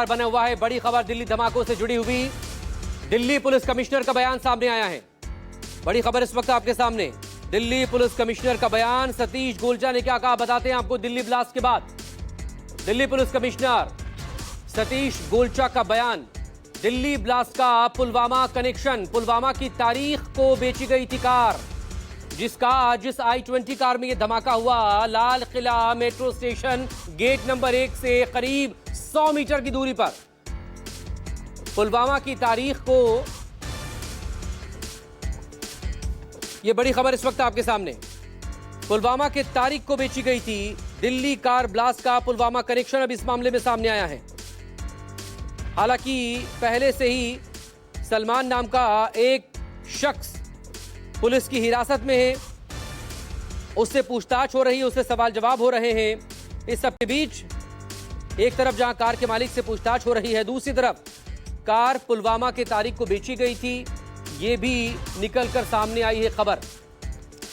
बना हुआ है। बड़ी खबर दिल्ली धमाकों से जुड़ी हुई। दिल्ली पुलिस कमिश्नर का बयान सामने आया है। बड़ी खबर इस वक्त आपके सामने। दिल्ली पुलिस कमिश्नर का बयान। सतीश गोलचा ने क्या कहा बताते हैं आपको। दिल्ली ब्लास्ट के बाद दिल्ली पुलिस कमिश्नर सतीश गोलचा का बयान। दिल्ली ब्लास्ट का पुलवामा कनेक्शन। पुलवामा की तारीख को बेची गई थी कार, जिस I-20 कार में यह धमाका हुआ, Lal Qila metro station gate number 1 से करीब 100 मीटर की दूरी पर। पुलवामा की तारीख को, यह बड़ी खबर इस वक्त आपके सामने। पुलवामा के तारीख को बेची गई थी। दिल्ली कार ब्लास्ट का पुलवामा कनेक्शन अब इस मामले में सामने आया है। हालांकि पहले से ही सलमान नाम का एक शख्स पुलिस की हिरासत में है। उससे पूछताछ हो रही है, उससे सवाल जवाब हो रहे हैं। इस सब के बीच एक तरफ जहां कार के मालिक से पूछताछ हो रही है, दूसरी तरफ कार पुलवामा के तारीख को बेची गई थी, ये भी निकलकर सामने आई है खबर।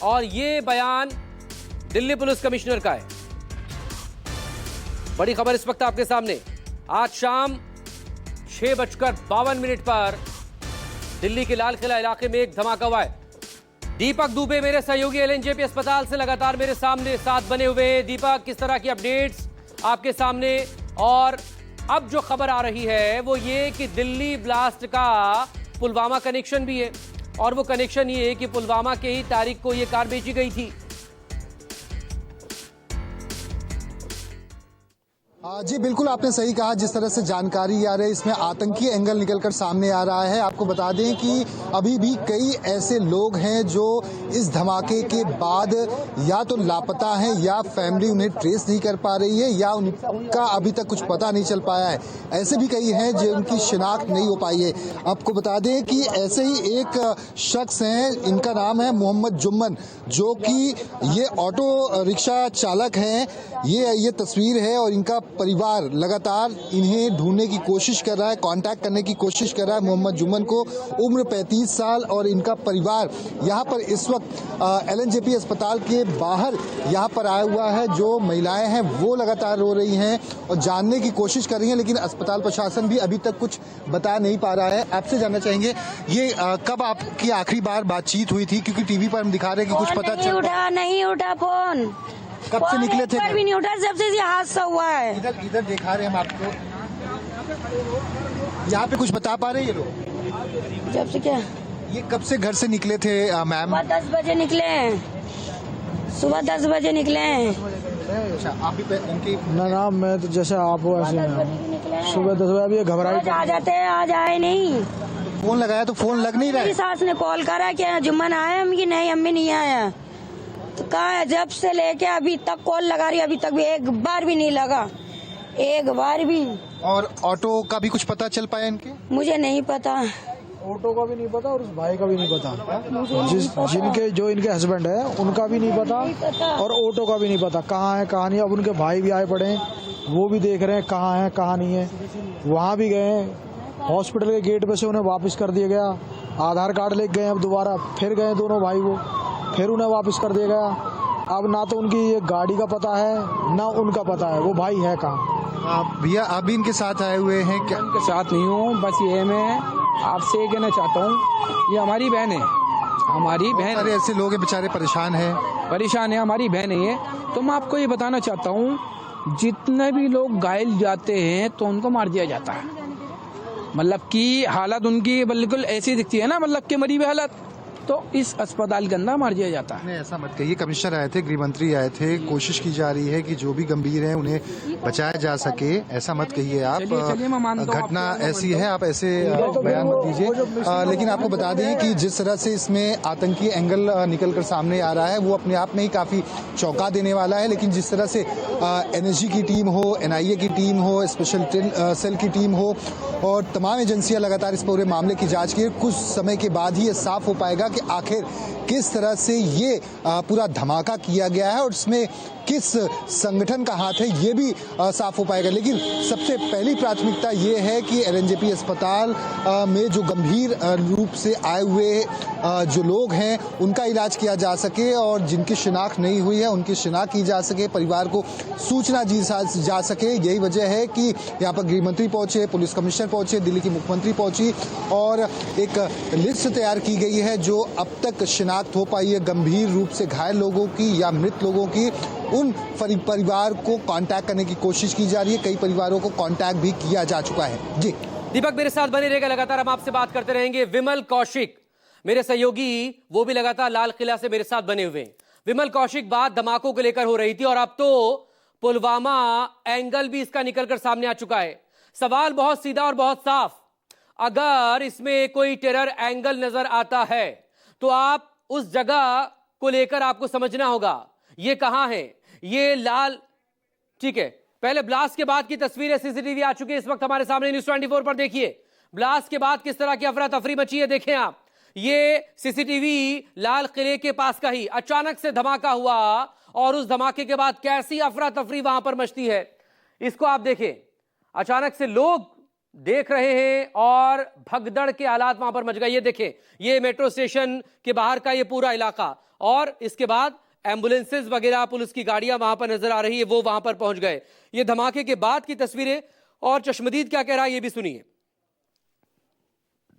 और ये बयान दिल्ली पुलिस कमिश्नर का है। बड़ी खबर इस वक्त आपके सामने। आज शाम 6:52 पर दिल्ली के लाल किला इलाके में एक धमाका हुआ है। दीपक दुबे मेरे सहयोगी LNJP अस्पताल से लगातार मेरे सामने साथ बने हुए। दीपक, किस तरह की अपडेट्स आपके सामने? और अब जो खबर आ रही है वो ये कि दिल्ली ब्लास्ट का पुलवामा कनेक्शन भी है, और वो कनेक्शन ये है कि पुलवामा के ही तारीख को ये कार बेची गई थी। जी बिल्कुल, आपने सही कहा। जिस तरह से जानकारी आ रही है, इसमें आतंकी एंगल निकलकर सामने आ रहा है। आपको बता दें कि अभी भी कई ऐसे लोग हैं जो इस धमाके के बाद या तो लापता हैं, या फैमिली उन्हें ट्रेस नहीं कर पा रही है, या उनका अभी तक कुछ पता नहीं चल पाया है। ऐसे भी कई हैं जिनकी शिनाख्त नहीं हो पाई है। आपको बता दें कि ऐसे ही एक शख्स हैं, इनका नाम है मोहम्मद जुम्मन, जो कि ये ऑटो रिक्शा चालक हैं। ये तस्वीर है, और इनका परिवार लगातार इन्हें ढूंढने की कोशिश कर रहा है, कांटेक्ट करने की कोशिश कर रहा है। मोहम्मद जुम्मन को उम्र 35 साल, और इनका परिवार यहाँ पर इस वक्त LNJP अस्पताल के बाहर यहाँ पर आया हुआ है। जो महिलाएं हैं वो लगातार रो रही हैं और जानने की कोशिश कर रही हैं, लेकिन अस्पताल प्रशासन भी अभी तक कुछ बता नहीं पा रहा है। आपसे जानना चाहेंगे, ये कब आपकी आखिरी बार बातचीत हुई थी? क्योंकि टीवी पर हम दिखा रहे हैं कि कुछ पता नहीं उठा फोन। कब से निकले थे? भी नहीं उठा, जब से ये हादसा हुआ है। इधर दिखा रहे हैं हम आपको। यहाँ पे कुछ बता पा रहे हैं ये लोग? जब से क्या? ये कब से घर से निकले थे मैम? सुबह 10 बजे निकले हैं। सुबह 10 बजे निकले हैं। अच्छा, आप भी उनकी? ना मैं तो जैसे आप हो ऐसे सुबह 10 बजे। अभी ये घबराई आ जाते हैं, आज आए नहीं। फोन लगाया तो फोन लग नहीं रहा है। सास ने कॉल करा कि जुम्मन आया, हम की नहीं, अम्मी नहीं आया। तो कहा है, जब से लेके अभी तक कॉल लगा रही, अभी तक भी एक बार भी नहीं लगा, एक बार भी। और ऑटो का भी कुछ पता चल पाया इनके? मुझे नहीं पता, ऑटो का भी नहीं पता, और उस भाई का भी नहीं पता। जिनके जो इनके हस्बैंड है उनका भी नहीं पता, और ऑटो का भी नहीं पता कहाँ है कहाँ नहीं। अब उनके भाई भी आए पड़े हैं, वो भी देख रहे हैं कहाँ है कहाँ नहीं है। वहाँ भी गए, हॉस्पिटल के गेट पे से उन्हें वापस कर दिया गया। आधार कार्ड लेके गए, अब दोबारा फिर गए दोनों भाई, वो फिर उन्हें वापस कर दिया गया। अब ना तो उनकी ये गाड़ी का पता है, ना उनका पता है वो भाई है कहाँ। भैया आप भी इनके साथ आए हुए हैं क्या? उनके साथ नहीं हूँ, बस ये मैं आपसे ये कहना चाहता हूँ, ये हमारी बहन है, हमारी बहन। अरे ऐसे लोग हैं बेचारे, परेशान है हमारी बहन है ये। तो मैं आपको ये बताना चाहता हूँ, जितने भी लोग घायल जाते हैं तो उनको मार दिया जाता है। मतलब की हालत उनकी बिल्कुल ऐसी दिखती है ना, मतलब की मरी हुई हालत, तो इस अस्पताल के अंदर मार दिया जाता है। नहीं, ऐसा मत कहिए। कमिश्नर आए थे, गृह मंत्री आए थे, कोशिश की जा रही है कि जो भी गंभीर हैं उन्हें बचाया जा सके। ऐसा मत कहिए आप। घटना ऐसी है, आप ऐसे बयान मत दीजिए। लेकिन आपको बता दें कि जिस तरह से इसमें आतंकी एंगल निकलकर सामने आ रहा है, वो अपने आप में ही काफी चौंका देने वाला है। लेकिन जिस तरह से NSG की टीम हो, NIA की टीम हो, स्पेशल सेल की टीम हो, और तमाम एजेंसियां लगातार इस पूरे मामले की जांच की, कुछ समय के बाद ही ये साफ हो पाएगा कि आखिर किस तरह से ये पूरा धमाका किया गया है, और इसमें किस संगठन का हाथ है ये भी साफ हो पाएगा। लेकिन सबसे पहली प्राथमिकता ये है कि एलएनजेपी अस्पताल में जो गंभीर रूप से आए हुए जो लोग हैं उनका इलाज किया जा सके और जिनकी शिनाख्त नहीं हुई है उनकी शिनाख्त की जा सके, परिवार को सूचना दी जा सके। यही वजह है कि यहाँ पर गृह मंत्री पहुंचे, पुलिस कमिश्नर पहुंचे, दिल्ली की मुख्यमंत्री पहुंची और एक लिस्ट तैयार की गई है जो अब तक शिनाख्त हो पाई है गंभीर रूप से घायल लोगों की या मृत लोगों की। उन परिवार को कांटेक्ट करने की कोशिश की जा रही है, कई परिवारों को कांटेक्ट भी किया जा चुका है। जी दीपक मेरे साथ बने रहेगा, लगातार हम आपसे बात करते रहेंगे। विमल कौशिक मेरे सहयोगी, वो भी लगातार लाल किला से मेरे साथ बने हुए हैं। विमल कौशिक, बात धमाकों को लेकर हो रही थी और अब तो पुलवामा एंगल भी इसका निकलकर सामने आ चुका है। सवाल बहुत सीधा और बहुत साफ, अगर इसमें कोई टेरर एंगल नजर आता है तो आप उस जगह को लेकर आपको समझना होगा ये कहां है, ये लाल, ठीक है। पहले ब्लास्ट के बाद की तस्वीरें सीसीटीवी आ चुकी है इस वक्त हमारे सामने न्यूज़ 24 पर। देखिए ब्लास्ट के बाद किस तरह की अफरा तफरी मची है, देखें आप। ये सीसीटीवी लाल किले के पास का ही, अचानक से धमाका हुआ और उस धमाके के बाद कैसी अफरा तफरी वहां पर मचती है, इसको आप देखें। अचानक से लोग देख रहे हैं और भगदड़ के हालात वहां पर मच गए। ये देखें, ये मेट्रो स्टेशन के बाहर का ये पूरा इलाका और इसके बाद एम्बुलेंसेज वगैरह, पुलिस की गाड़ियां वहां पर नजर आ रही है, वो वहां पर पहुंच गए। ये धमाके के बाद की तस्वीरें और चश्मदीद क्या कह रहा है ये भी सुनिए।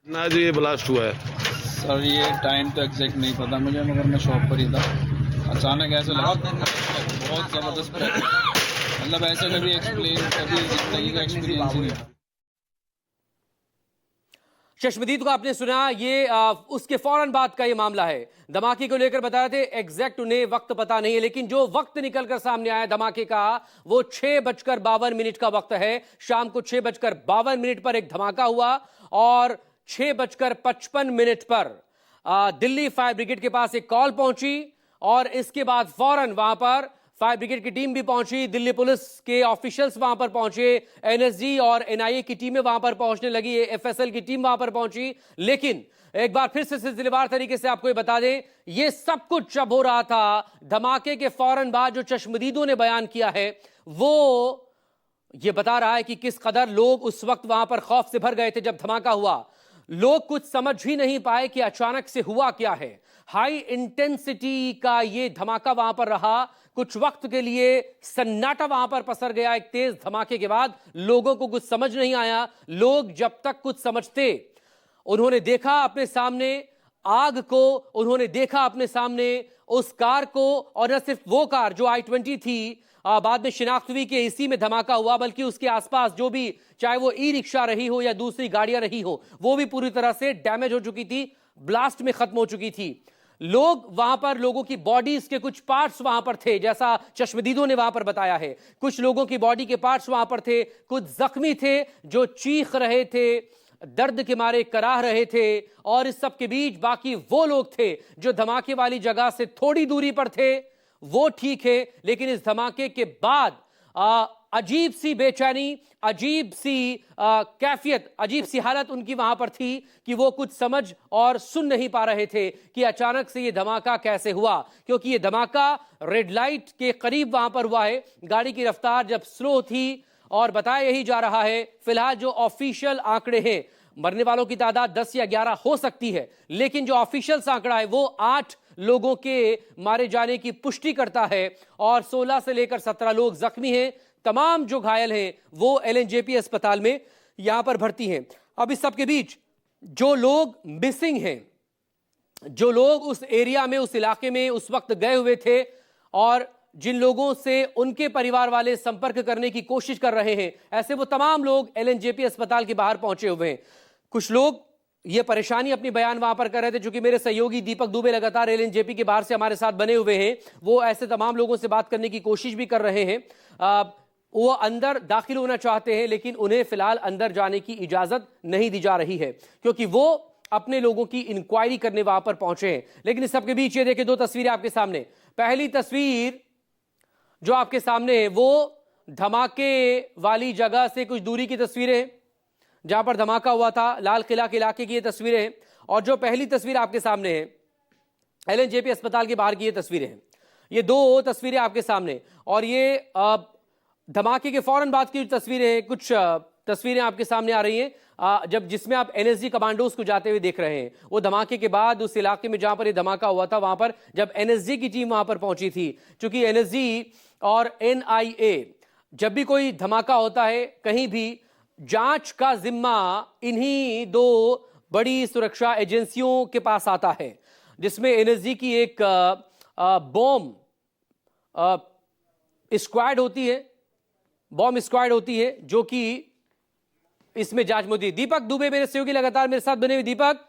ना जो ये ब्लास्ट हुआ है सर, ये टाइम तो एग्जैक्ट नहीं पता मुझे, मगर मैं शॉप पर ही था। अचानक ऐसे लगा बहुत जबरदस्त, मतलब ऐसे कभी जिंदगी का एक्सपीरियंस ही नहीं। चश्मदीद को आपने सुना, ये उसके फौरन बाद का ये मामला है। धमाके को लेकर बता रहे थे, एग्जैक्ट उन्हें वक्त पता नहीं है, लेकिन जो वक्त निकलकर सामने आया धमाके का वो 6:52 का वक्त है। शाम को 6:52 पर एक धमाका हुआ और 6:55 पर दिल्ली फायर ब्रिगेड के पास एक कॉल पहुंची और इसके बाद फौरन वहां पर फायर ब्रिगेड की टीम भी पहुंची, दिल्ली पुलिस के ऑफिशियल्स वहां पर पहुंचे, एनएसजी और एनआईए की टीमें वहां पर पहुंचने लगी, एफएसएल की टीम वहां पर पहुंची। लेकिन एक बार फिर से सिलसिलेवार तरीके से आपको ये बता दें, ये सब कुछ जब हो रहा था धमाके के फौरन बाद जो चश्मदीदों ने बयान किया है वो ये बता रहा है कि किस कदर लोग उस वक्त वहां पर खौफ से भर गए थे। जब धमाका हुआ लोग कुछ समझ ही नहीं पाए कि अचानक से हुआ क्या है। हाई इंटेंसिटी का ये धमाका वहां पर रहा, कुछ वक्त के लिए सन्नाटा वहां पर पसर गया। एक तेज धमाके के बाद लोगों को कुछ समझ नहीं आया। लोग जब तक कुछ समझते, उन्होंने देखा अपने सामने आग को, उन्होंने देखा अपने सामने उस कार को, और न सिर्फ वो कार जो i20 थी, बाद में शिनाख्त हुई कि इसी में धमाका हुआ, बल्कि उसके आसपास जो भी, चाहे वो ई रिक्शा रही हो या दूसरी गाड़ियां रही हो, वो भी पूरी तरह से डैमेज हो चुकी थी, ब्लास्ट में खत्म हो चुकी थी। लोग वहां पर, लोगों की बॉडीज के कुछ पार्ट्स वहां पर थे, जैसा चश्मदीदों ने वहां पर बताया है। कुछ लोगों की बॉडी के पार्ट्स वहां पर थे, कुछ जख्मी थे जो चीख रहे थे, दर्द के मारे कराह रहे थे, और इस सब के बीच बाकी वो लोग थे जो धमाके वाली जगह से थोड़ी दूरी पर थे, वो ठीक है। लेकिन इस धमाके के बाद अजीब सी बेचैनी, अजीब सी कैफियत, अजीब सी हालत उनकी वहां पर थी कि वो कुछ समझ और सुन नहीं पा रहे थे कि अचानक से ये धमाका कैसे हुआ। क्योंकि ये धमाका रेड लाइट के करीब वहां पर हुआ है, गाड़ी की रफ्तार जब स्लो थी, और बताया यही जा रहा है फिलहाल जो ऑफिशियल आंकड़े हैं, मरने वालों की तादाद 10 या 11 हो सकती है, लेकिन जो ऑफिशियल आंकड़ा है वो 8 लोगों के मारे जाने की पुष्टि करता है और 16 से लेकर 17 लोग जख्मी हैं। तमाम जो घायल हैं वो एलएनजेपी अस्पताल में यहां पर भर्ती हैं। अब इस सब के बीच जो लोग मिसिंग हैं, जो लोग उस एरिया में, उस इलाके में उस वक्त गए हुए थे और जिन लोगों से उनके परिवार वाले संपर्क करने की कोशिश कर रहे हैं, ऐसे वो तमाम लोग एलएनजेपी अस्पताल के बाहर पहुंचे हुए हैं। कुछ लोग ये परेशानी अपनी बयान वहां पर कर रहे थे, चूंकि मेरे सहयोगी दीपक दुबे लगातार एलएनजेपी के बाहर से हमारे साथ बने हुए हैं, वो ऐसे तमाम लोगों से बात करने की कोशिश भी कर रहे हैं। वो अंदर दाखिल होना चाहते हैं, लेकिन उन्हें फिलहाल अंदर जाने की इजाजत नहीं दी जा रही है, क्योंकि वो अपने लोगों की इंक्वायरी करने वहां पर पहुंचे हैं। लेकिन इस सबके बीच ये देखिए, 2 तस्वीरें आपके सामने। पहली तस्वीर जो आपके सामने है वो धमाके वाली जगह से कुछ दूरी की तस्वीरें हैं, जहां पर धमाका हुआ था, लाल किला के इलाके की ये तस्वीरें हैं। और जो पहली तस्वीर आपके सामने है एलएनजेपी अस्पताल के बाहर की ये तस्वीरें हैं। ये दो तस्वीरें आपके सामने, और ये धमाके के फौरन बाद की तस्वीरें हैं। कुछ तस्वीरें आपके सामने आ रही हैं जब जिसमें आप एनएसजी कमांडोज को जाते हुए देख रहे हैं। वो धमाके के बाद उस इलाके में जहां पर ये धमाका हुआ था, वहां पर जब एनएसजी की टीम वहां पर पहुंची थी, क्योंकि एनएसजी और एनआईए जब भी कोई धमाका होता है कहीं भी, जांच का जिम्मा इन्हीं दो बड़ी सुरक्षा एजेंसियों के पास आता है, जिसमें एनएसजी की एक बॉम्ब स्क्वाड होती है, बॉम्ब स्क्वाड होती है, जो कि इसमें जांच में होती है। दीपक दुबे मेरे सहयोगी लगातार मेरे साथ बने हुए। दीपक,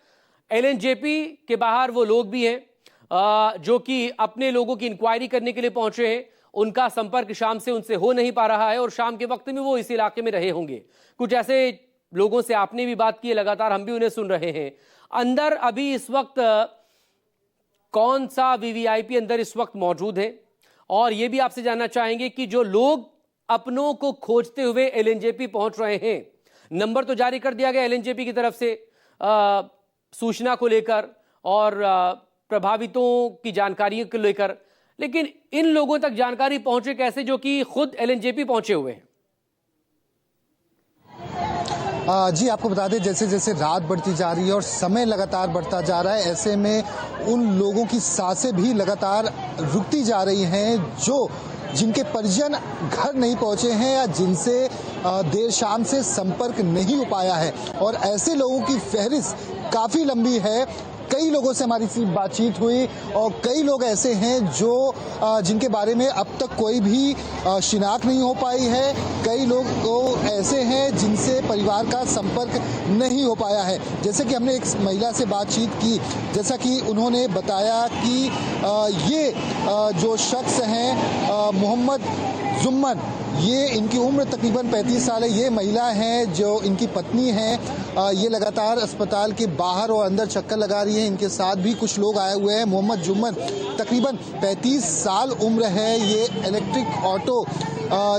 एलएनजेपी के बाहर वो लोग भी हैं जो कि अपने लोगों की इंक्वायरी करने के लिए पहुंचे हैं। उनका संपर्क शाम से उनसे हो नहीं पा रहा है और शाम के वक्त में वो इस इलाके में रहे होंगे। कुछ ऐसे लोगों से आपने भी बात की है, लगातार हम भी उन्हें सुन रहे हैं। अंदर अभी इस वक्त कौन सा वीवीआईपी अंदर इस वक्त मौजूद है, और ये भी आपसे जानना चाहेंगे कि जो लोग अपनों को खोजते हुए एलएनजेपी पहुंच रहे हैं, नंबर तो जारी कर दिया गया एलएनजेपी की तरफ से सूचना को लेकर और प्रभावितों की जानकारी को लेकर, लेकिन इन लोगों तक जानकारी पहुंचे कैसे जो कि खुद एलएनजेपी पहुंचे हुए हैं? जी, आपको बता दें, जैसे जैसे रात बढ़ती जा रही है और समय लगातार बढ़ता जा रहा है, ऐसे में उन लोगों की सांसें भी लगातार रुकती जा रही हैं जो जिनके परिजन घर नहीं पहुंचे हैं या जिनसे देर शाम से संपर्क नहीं हो पाया है। और ऐसे लोगों की फहरिस्त काफ़ी लंबी है। कई लोगों से हमारी बातचीत हुई और कई लोग ऐसे हैं जो जिनके बारे में अब तक कोई भी शिनाख्त नहीं हो पाई है। कई लोग तो ऐसे हैं जिनसे परिवार का संपर्क नहीं हो पाया है। जैसे कि हमने एक महिला से बातचीत की, जैसा कि उन्होंने बताया कि ये जो शख्स हैं मोहम्मद जुम्मन, ये इनकी उम्र तकरीबन 35 साल है। ये महिला हैं जो इनकी पत्नी हैं, ये लगातार अस्पताल के बाहर और अंदर चक्कर लगा रही है। इनके साथ भी कुछ लोग आए हुए हैं। मोहम्मद जुम्मन तकरीबन 35 साल उम्र है। ये इलेक्ट्रिक ऑटो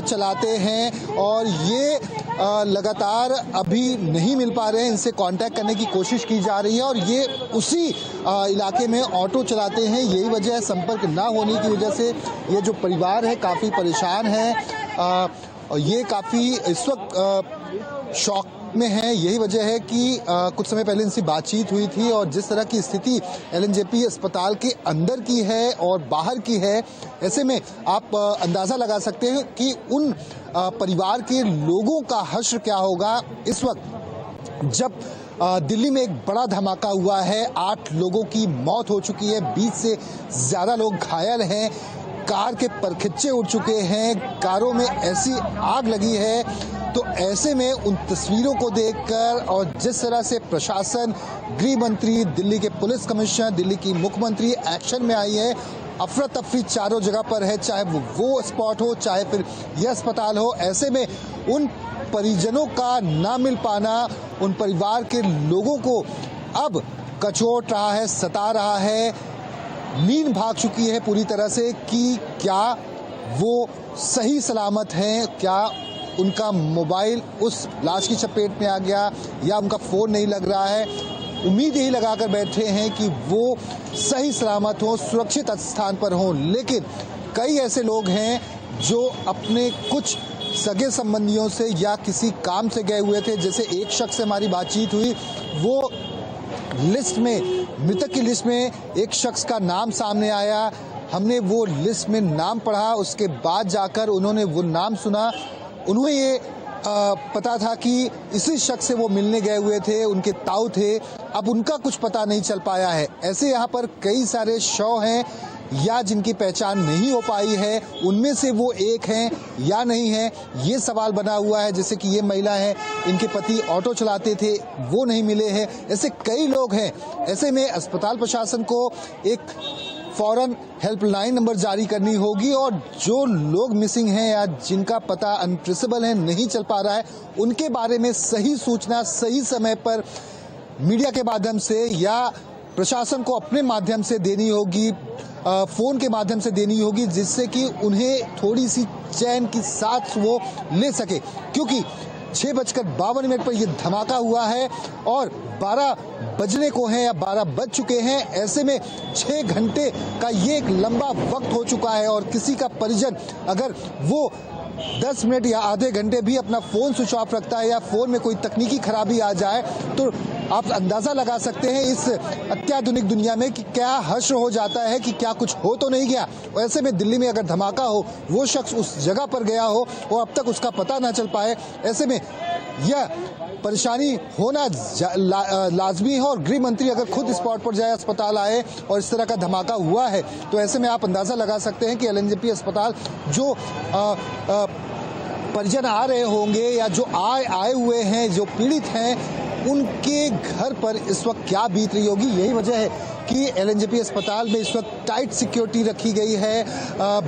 चलाते हैं और ये लगातार अभी नहीं मिल पा रहे हैं। इनसे कांटेक्ट करने की कोशिश की जा रही है और ये उसी इलाके में ऑटो चलाते हैं। यही वजह है, संपर्क ना होने की वजह से ये जो परिवार है काफ़ी परेशान है और ये काफ़ी इस वक्त शॉक में है। यही वजह है कि कुछ समय पहले इनसे बातचीत हुई थी और जिस तरह की स्थिति एलएनजेपी अस्पताल के अंदर की है और बाहर की है, ऐसे में आप अंदाज़ा लगा सकते हैं कि उन परिवार के लोगों का हश्र क्या होगा इस वक्त जब दिल्ली में एक बड़ा धमाका हुआ है। 8 लोगों की मौत हो चुकी है, 20 से ज़्यादा लोग घायल हैं, कार के परखच्चे उड़ चुके हैं, कारों में ऐसी आग लगी है। तो ऐसे में उन तस्वीरों को देखकर और जिस तरह से प्रशासन, गृह मंत्री, दिल्ली के पुलिस कमिश्नर, दिल्ली की मुख्यमंत्री एक्शन में आई है, अफरा तफरी चारों जगह पर है, चाहे वो स्पॉट हो चाहे फिर यह अस्पताल हो। ऐसे में उन परिजनों का ना मिल पाना उन परिवार के लोगों को अब कचोट रहा है, सता रहा है। नींद भाग चुकी है पूरी तरह से कि क्या वो सही सलामत हैं, क्या उनका मोबाइल उस लाश की चपेट में आ गया या उनका फ़ोन नहीं लग रहा है। उम्मीद यही लगाकर बैठे हैं कि वो सही सलामत हो, सुरक्षित स्थान पर हों। लेकिन कई ऐसे लोग हैं जो अपने कुछ सगे संबंधियों से या किसी काम से गए हुए थे। जैसे एक शख्स से हमारी बातचीत हुई, वो लिस्ट में, मृतक की लिस्ट में एक शख्स का नाम सामने आया। हमने वो लिस्ट में नाम पढ़ा, उसके बाद जाकर उन्होंने वो नाम सुना। उन्हें ये पता था कि इसी शख्स से वो मिलने गए हुए थे, उनके ताऊ थे। अब उनका कुछ पता नहीं चल पाया है। ऐसे यहाँ पर कई सारे शव हैं या जिनकी पहचान नहीं हो पाई है, उनमें से वो एक हैं या नहीं है, ये सवाल बना हुआ है। जैसे कि ये महिला है, इनके पति ऑटो चलाते थे, वो नहीं मिले हैं। ऐसे कई लोग हैं। ऐसे में अस्पताल प्रशासन को एक फौरन हेल्पलाइन नंबर जारी करनी होगी और जो लोग मिसिंग हैं या जिनका पता अनट्रेसेबल है, नहीं चल पा रहा है, उनके बारे में सही सूचना सही समय पर मीडिया के माध्यम से या प्रशासन को अपने माध्यम से देनी होगी, फोन के माध्यम से देनी होगी, जिससे कि उन्हें थोड़ी सी चैन की सांस वो ले सके। क्योंकि 6:52 पर यह धमाका हुआ है और 12 बजने को हैं या 12 बज चुके हैं। ऐसे में 6 घंटे का ये एक लंबा वक्त हो चुका है और किसी का परिजन अगर वो 10 मिनट या आधे घंटे भी अपना फोन स्विच ऑफ रखता है या फोन में कोई तकनीकी खराबी आ जाए तो आप अंदाजा लगा सकते हैं इस अत्याधुनिक दुनिया में कि क्या हश्र हो जाता है कि क्या कुछ हो तो नहीं गया। ऐसे में दिल्ली में अगर धमाका हो, वो शख्स उस जगह पर गया हो और अब तक उसका पता ना चल पाए, ऐसे में यह परेशानी होना लाजमी है। और गृह मंत्री अगर खुद स्पॉट पर जाए, अस्पताल आए और इस तरह का धमाका हुआ है तो ऐसे में आप अंदाजा लगा सकते हैं कि एलएनजेपी अस्पताल जो परिजन आ रहे होंगे या जो आए हुए हैं, जो पीड़ित हैं, उनके घर पर इस वक्त क्या बीत रही होगी। यही वजह है कि एलएनजेपी अस्पताल में इस वक्त टाइट सिक्योरिटी रखी गई है,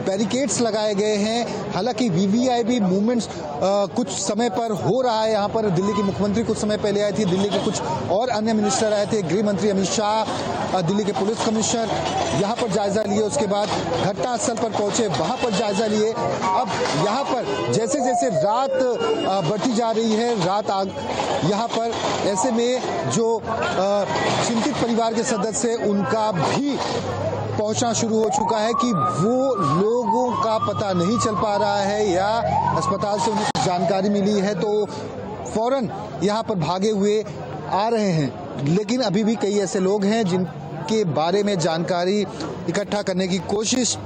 बैरिकेड्स लगाए गए हैं। हालांकि वीवीआईपी मूवमेंट्स कुछ समय पर हो रहा है। यहाँ पर दिल्ली की मुख्यमंत्री कुछ समय पहले आई थी, दिल्ली के कुछ और अन्य मिनिस्टर आए थे, गृह मंत्री अमित शाह, दिल्ली के पुलिस कमिश्नर यहाँ पर जायजा लिए, उसके बाद घटनास्थल पर पहुंचे, वहां पर जायजा लिए। अब यहाँ पर जैसे जैसे रात बढ़ती जा रही है, यहाँ पर ऐसे में जो चिंतित परिवार के सदस्य उनका भी पहुंचना शुरू हो चुका है कि वो लोगों का पता नहीं चल पा रहा है या अस्पताल से उन्हें जानकारी मिली है तो फौरन यहाँ पर भागे हुए आ रहे हैं। लेकिन अभी भी कई ऐसे लोग हैं जिनके बारे में जानकारी इकट्ठा करने की कोशिश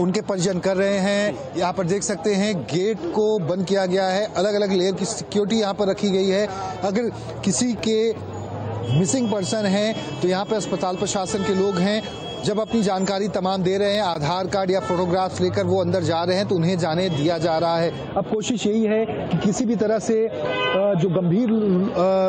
उनके परिजन कर रहे हैं। यहाँ पर देख सकते हैं गेट को बंद किया गया है, अलग अलग लेयर की सिक्योरिटी यहाँ पर रखी गई है। अगर किसी के मिसिंग पर्सन हैं तो यहाँ पे अस्पताल प्रशासन के लोग हैं, जब अपनी जानकारी तमाम दे रहे हैं, आधार कार्ड या फोटोग्राफ्स लेकर वो अंदर जा रहे हैं तो उन्हें जाने दिया जा रहा है। अब कोशिश यही है कि किसी भी तरह से जो गंभीर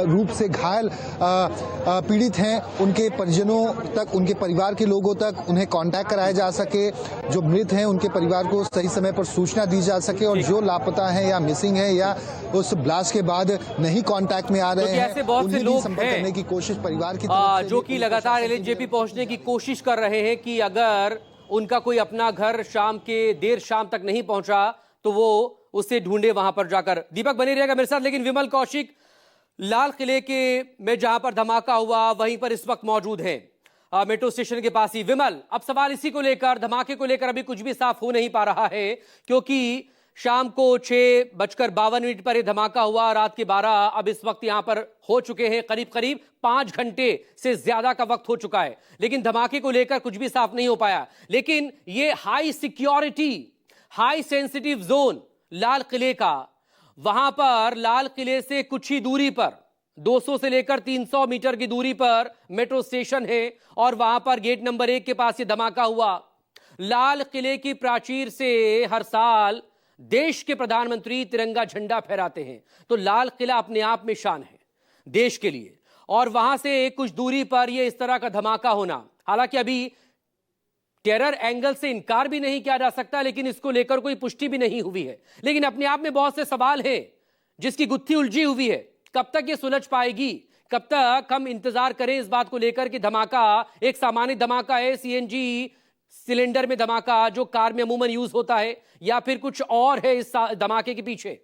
रूप से घायल पीड़ित हैं उनके परिजनों तक, उनके परिवार के लोगों तक उन्हें कांटेक्ट कराया जा सके, जो मृत हैं उनके परिवार को सही समय पर सूचना दी जा सके और जो लापता हैं या मिसिंग है या उस ब्लास्ट के बाद नहीं कांटेक्ट में आ रहे हैं ऐसे बहुत से लोग संपर्क करने की कोशिश परिवार की तरफ से जो कि लगातार एलएनजेपी पहुंचने की कोशिश कर रहे हैं कि अगर उनका कोई अपना घर देर शाम तक नहीं पहुंचा तो वो उसे ढूंढे वहां पर जाकर। दीपक बने रहेगा मेरे साथ। लेकिन विमल कौशिक लाल किले में जहां पर धमाका हुआ वहीं पर इस वक्त मौजूद है, मेट्रो स्टेशन के पास ही। विमल, अब सवाल इसी को लेकर, धमाके को लेकर अभी कुछ भी साफ हो नहीं पा रहा है क्योंकि शाम को 6:52 पर यह धमाका हुआ, रात के 12 अब इस वक्त यहां पर हो चुके हैं, करीब 5 घंटे से ज्यादा का वक्त हो चुका है, लेकिन धमाके को लेकर कुछ भी साफ नहीं हो पाया। लेकिन ये high security, high sensitive zone लाल किले का, वहां पर लाल किले से कुछ ही दूरी पर 200 से लेकर 300 मीटर की दूरी पर मेट्रो स्टेशन है और वहां पर गेट नंबर 1 के पास ये धमाका हुआ। लाल किले की प्राचीर से हर साल देश के प्रधानमंत्री तिरंगा झंडा फहराते हैं, तो लाल किला अपने आप में शान है देश के लिए, और वहां से कुछ दूरी पर यह इस तरह का धमाका होना, हालांकि अभी टेरर एंगल से इनकार भी नहीं किया जा सकता, लेकिन इसको लेकर कोई पुष्टि भी नहीं हुई है। लेकिन अपने आप में बहुत से सवाल हैं जिसकी गुत्थी उलझी हुई है, कब तक ये सुलझ पाएगी, कब तक हम इंतजार करें इस बात को लेकर कि धमाका एक सामान्य धमाका है, सीएनजी सिलेंडर में धमाका जो कार में अमूमन यूज होता है, या फिर कुछ और है इस धमाके के पीछे।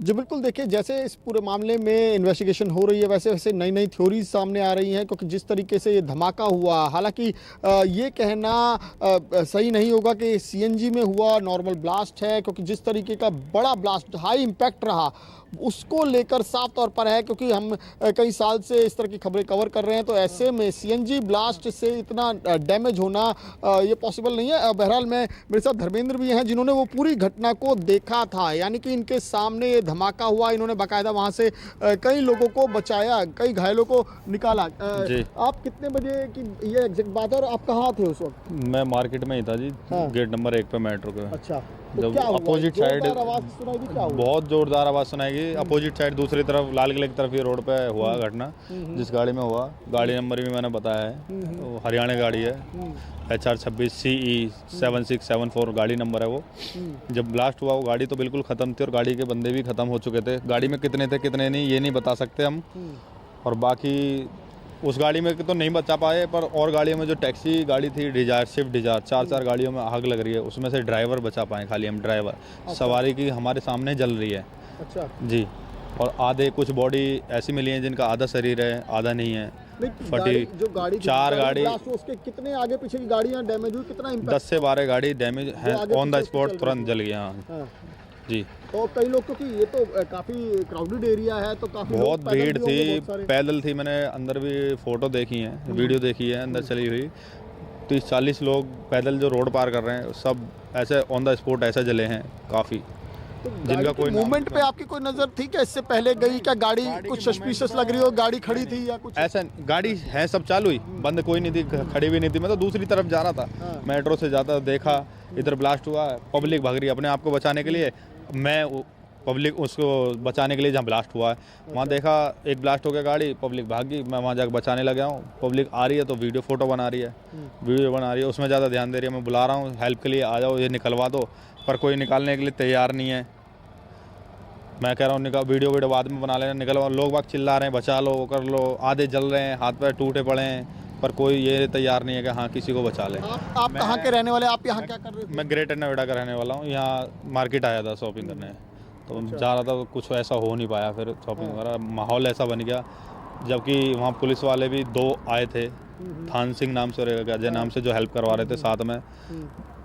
जी बिल्कुल, देखिए जैसे इस पूरे मामले में इन्वेस्टिगेशन हो रही है वैसे वैसे नई नई थ्योरीज सामने आ रही हैं, क्योंकि जिस तरीके से ये धमाका हुआ, हालांकि ये कहना सही नहीं होगा कि सीएनजी में हुआ नॉर्मल ब्लास्ट है, क्योंकि जिस तरीके का बड़ा ब्लास्ट, हाई इम्पैक्ट रहा, उसको लेकर साफ तौर पर है, क्योंकि हम कई साल से इस तरह की खबरें कवर कर रहे हैं, तो ऐसे में सीएनजी ब्लास्ट से इतना डैमेज होना ये पॉसिबल नहीं है। बहरहाल मेरे साथ धर्मेंद्र भी हैं जिन्होंने वो पूरी घटना को देखा था, यानी कि इनके सामने ये धमाका हुआ, इन्होंने बाकायदा वहाँ से कई लोगों को बचाया, कई घायलों को निकाला। आप कितने बजे की ये एग्जैक्ट बात है और आप कहाँ थे उस वक्त? मैं मार्केट में ही था जी। हाँ। गेट नंबर 1 पे मेट्रो के। अच्छा, जब अपोजिट साइड बहुत जोरदार आवाज सुनाई, अपोजिट साइड दूसरी तरफ लाल किले की तरफ ये रोड पे हुआ घटना, जिस गाड़ी में हुआ, गाड़ी नंबर भी मैंने बताया है, तो हरियाणा गाड़ी है, HR26 CE 7674 गाड़ी नंबर है वो। जब ब्लास्ट हुआ वो गाड़ी तो बिल्कुल ख़त्म थी और गाड़ी के बंदे भी ख़त्म हो चुके थे। गाड़ी में कितने थे कितने नहीं ये नहीं बता सकते हम, और बाकी उस गाड़ी में तो नहीं बचा पाए, पर और गाड़ियों में जो टैक्सी गाड़ी थी डिजायर, स्विफ्ट डिजायर, 4 गाड़ियों में आग लग रही है, उसमें से ड्राइवर बचा पाए, खाली हम ड्राइवर। सवारी की हमारे सामने जल रही है। अच्छा जी। और आधे कुछ बॉडी ऐसी मिली है जिनका आधा शरीर है, आधा नहीं है, फटी। जो गाड़ी 4 गाड़ी, उसके कितने आगे पीछे की गाड़ियां डैमेज हुई, कितना इम्पैक्ट? 10 से 12 गाड़ी डैमेज है, ऑन द स्पॉट तुरंत जल गया। हाँ जी। तो कई लोग, क्योंकि ये तो काफी क्राउडेड एरिया है, तो काफी बहुत लोग पैदल भीड़ भी होंगे, थी, बहुत सारे। पैदल थी। मैंने अंदर भी फोटो देखी है, वीडियो देखी है अंदर चली हुई। 30-40 लोग पैदल जो रोड पार कर रहे हैं, सब ऐसे ऑन द स्पॉट ऐसे जले हैं काफ़ी, तो जिनका कोई मूवमेंट पे आपकी कोई नजर थी क्या? इससे पहले गई क्या गाड़ी? कुछ सस्पिशियस लग रही हो, गाड़ी खड़ी थी या कुछ ऐसा? गाड़ी है सब चालू ही, बंद कोई नहीं थी, खड़ी भी नहीं थी। मैं तो दूसरी तरफ जा रहा था, मेट्रो से जाता देखा इधर ब्लास्ट हुआ, पब्लिक भाग रही है अपने आप को बचाने के लिए। मैं पब्लिक उसको बचाने के लिए जहाँ ब्लास्ट हुआ है वहाँ देखा एक ब्लास्ट हो गया, गाड़ी पब्लिक भागी, मैं वहाँ जाकर बचाने लगा हूँ। पब्लिक आ रही है तो वीडियो फोटो बना रही है, उसमें ज़्यादा ध्यान दे रही है। मैं बुला रहा हूँ हेल्प के लिए, आ जाओ ये निकलवा दो, पर कोई निकालने के लिए तैयार नहीं है। मैं कह रहा हूँ वीडियो बाद में बना लेना, निकलवा। लोग बाग चिल्ला रहे हैं बचा लो, कर लो, आधे जल रहे हैं, हाथ पैर टूटे पड़े हैं, पर कोई ये तैयार नहीं है कि हाँ किसी को बचा ले। आप कहाँ के रहने वाले? आप यहाँ क्या कर रहे थे? मैं ग्रेटर नोएडा का रहने वाला हूँ। यहाँ मार्केट आया था शॉपिंग करने, तो जा रहा था, तो कुछ ऐसा हो नहीं पाया। फिर शॉपिंग वगैरह माहौल ऐसा बन गया, जबकि वहाँ पुलिस वाले भी 2 आए थे, थान सिंह नाम से और अजय नाम से, जो हेल्प करवा रहे थे साथ में।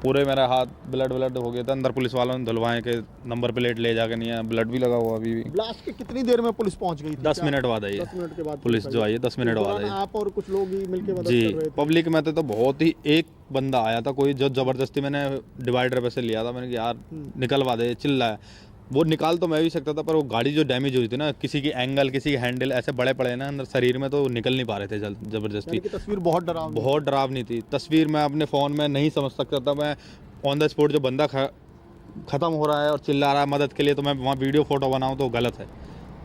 पूरे मेरा हाथ ब्लड हो गया था। अंदर पुलिस वालों ने धुलवाए के नंबर प्लेट ले जाके नहीं आया, ब्लड भी लगा हुआ अभी भी। ब्लास्ट के कितनी देर में पुलिस पहुंच गई थी? 10 मिनट बाद आई है। 10 मिनट के बाद पुलिस जो आई है 10 मिनट बाद आई। आप और कुछ लोग ही मिलकर मदद जी। कर रहे थे? पब्लिक में तो बहुत ही, एक बंदा आया था कोई, जो जबरदस्ती मैंने डिवाइडर पे से लिया था, मैंने यार निकलवा दे, चिल्लाया। वो निकाल तो मैं भी सकता था, पर वो गाड़ी जो डैमेज हुई थी ना, किसी की एंगल, किसी की हैंडल ऐसे बड़े पड़े ना अंदर शरीर में, तो निकल नहीं पा रहे थे जबरदस्ती। तस्वीर बहुत डरावनी थी। तस्वीर मैं अपने फ़ोन में नहीं समझ सकता था। मैं ऑन द स्पॉट जो बंदा ख़त्म हो रहा है और चिल्ला रहा है मदद के लिए, तो मैं वहाँ वीडियो फोटो बनाऊँ तो गलत है।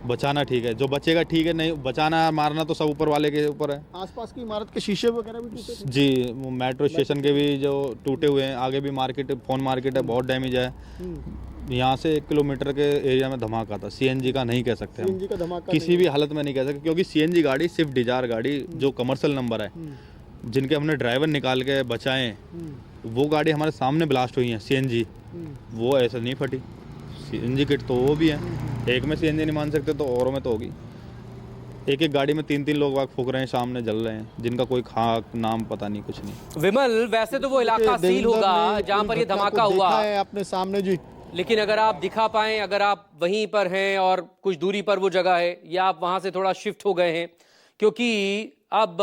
बचाना ठीक है, जो बचेगा ठीक है, नहीं बचाना मारना तो सब ऊपर वाले के ऊपर है। आसपास की इमारत के शीशे वगैरह भी टूटे थे? जी, मेट्रो स्टेशन के भी जो टूटे हुए हैं, आगे भी मार्केट, फोन मार्केट है, बहुत डैमेज है। यहाँ से 1 किलोमीटर के एरिया में धमाका था। सीएनजी का नहीं कह सकते हम, का धमाका किसी भी हालत में नहीं कह सकते, क्योंकि सीएनजी गाड़ी, स्विफ्ट डिजायर गाड़ी जो कमर्शियल नंबर है, जिनके हमने ड्राइवर निकाल के बचाए, वो गाड़ी हमारे सामने ब्लास्ट हुई है। सीएनजी वो ऐसा नहीं फटी। सीएनजी किट तो वो भी है, एक में सीएनजी नहीं मान सकते तो औरों में तो होगी। एक गाड़ी में 3-3 लोग वाक फूक रहे हैं, सामने जल रहे हैं, जिनका कोई खाक नाम पता नहीं, कुछ नहीं। विमल, वैसे तो वो इलाका सील होगा जहां पर ये धमाका हुआ है अपने सामने जी, लेकिन अगर आप दिखा पाएं, अगर आप वहीं पर हैं और कुछ दूरी पर वो जगह है, या आप वहां से थोड़ा शिफ्ट हो गए हैं, क्योंकि अब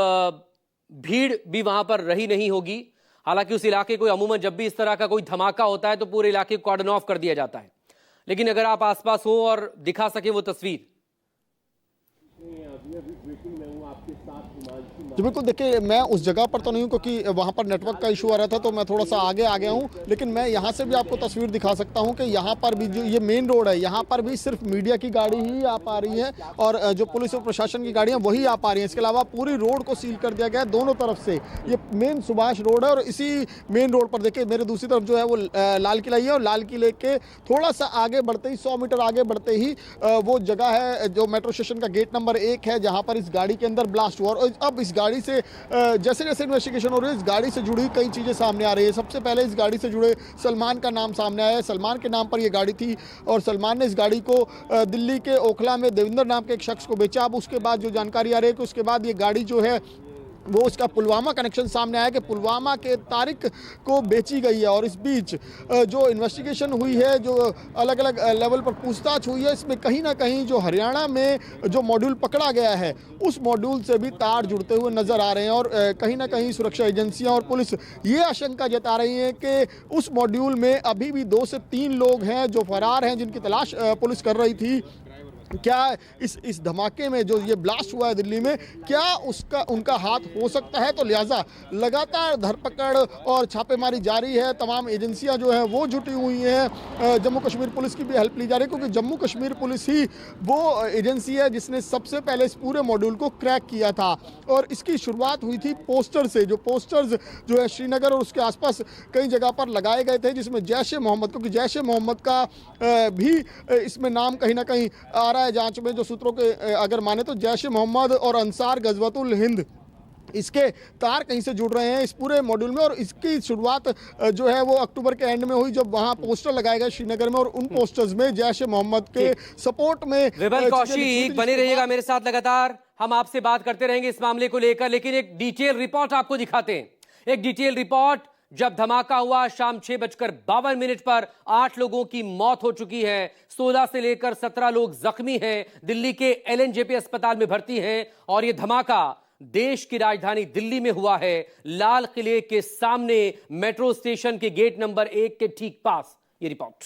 भीड़ भी वहां पर रही नहीं होगी। हालांकि उस इलाके को अमूमन जब भी इस तरह का कोई धमाका होता है तो पूरे इलाके को कॉर्डन ऑफ कर दिया जाता है, लेकिन अगर आप आसपास हो और दिखा सके वो तस्वीर। जी बिल्कुल, देखिए मैं उस जगह पर तो नहीं हूँ क्योंकि वहाँ पर नेटवर्क का इशू आ रहा था, तो मैं थोड़ा सा आगे आ गया हूँ, लेकिन मैं यहाँ से भी आपको तस्वीर दिखा सकता हूँ कि यहाँ पर भी जो ये मेन रोड है, यहाँ पर भी सिर्फ मीडिया की गाड़ी ही आ पा रही है और जो पुलिस और प्रशासन की गाड़ियाँ वही आ पा रही हैं। इसके अलावा पूरी रोड को सील कर दिया गया है दोनों तरफ से। ये मेन सुभाष रोड है और इसी मेन रोड पर देखिए मेरे दूसरी तरफ जो है वो लाल किला ही है, और लाल किले के थोड़ा सा आगे बढ़ते ही 100 मीटर आगे बढ़ते ही वो जगह है जो मेट्रो स्टेशन का गेट नंबर 1 है, जहाँ पर इस गाड़ी के अंदर ब्लास्ट हुआ। और अब इस गाड़ी से जैसे जैसे इन्वेस्टिगेशन हो रही है, इस गाड़ी से जुड़ी कई चीज़ें सामने आ रही है। सबसे पहले इस गाड़ी से जुड़े सलमान का नाम सामने आया है। सलमान के नाम पर यह गाड़ी थी और सलमान ने इस गाड़ी को दिल्ली के ओखला में देविंदर नाम के एक शख्स को बेचा। अब उसके बाद जो जानकारी आ रही है कि उसके बाद ये गाड़ी जो है वो उसका पुलवामा कनेक्शन सामने आया कि पुलवामा के तारिक को बेची गई है। और इस बीच जो इन्वेस्टिगेशन हुई है, जो अलग अलग लेवल पर पूछताछ हुई है, इसमें कहीं ना कहीं जो हरियाणा में जो मॉड्यूल पकड़ा गया है उस मॉड्यूल से भी तार जुड़ते हुए नजर आ रहे हैं। और कहीं ना कहीं सुरक्षा एजेंसियां और पुलिस ये आशंका जता रही है कि उस मॉड्यूल में अभी भी 2 से 3 लोग हैं जो फरार हैं, जिनकी तलाश पुलिस कर रही थी। क्या इस धमाके में जो ये ब्लास्ट हुआ है दिल्ली में, क्या उनका हाथ हो सकता है? तो लिहाजा लगातार धरपकड़ और छापेमारी जारी है। तमाम एजेंसियां जो है वो जुटी हुई हैं। जम्मू कश्मीर पुलिस की भी हेल्प ली जा रही है, क्योंकि जम्मू कश्मीर पुलिस ही वो एजेंसी है जिसने सबसे पहले इस पूरे मॉड्यूल को क्रैक किया था। और इसकी शुरुआत हुई थी पोस्टर से। जो पोस्टर्स जो है श्रीनगर और उसके आसपास कई जगह पर लगाए गए थे, जिसमें जैश ए मोहम्मद, क्योंकि जैश ए मोहम्मद का भी इसमें नाम कहीं ना कहीं आ रहा रहा है जांच में, जो सूत्रों के अगर माने तो जैश ए मोहम्मद और अंसार गजवतुल हिंद इसके तार कहीं से जुड़ रहे हैं इस पूरे मॉड्यूल में। और इसकी शुरुआत जो है वो अक्टूबर के एंड में हुई, जब वहां पोस्टर लगाए गए श्रीनगर में, और उन पोस्टर्स में जैश ए मोहम्मद के सपोर्ट में विमल कौशिक बने रहिएगा मेरे साथ लगातार, हम आपसे बात करते रहेंगे इस मामले को लेकर, लेकिन एक डिटेल रिपोर्ट आपको दिखाते हैं। एक डिटेल रिपोर्ट, जब धमाका हुआ शाम 6:52 पर 8 लोगों की मौत हो चुकी है, 16 से लेकर 17 लोग जख्मी हैं, दिल्ली के LNJP अस्पताल में भर्ती हैं। और यह धमाका देश की राजधानी दिल्ली में हुआ है, लाल किले के सामने मेट्रो स्टेशन के गेट नंबर 1 के ठीक पास। ये रिपोर्ट।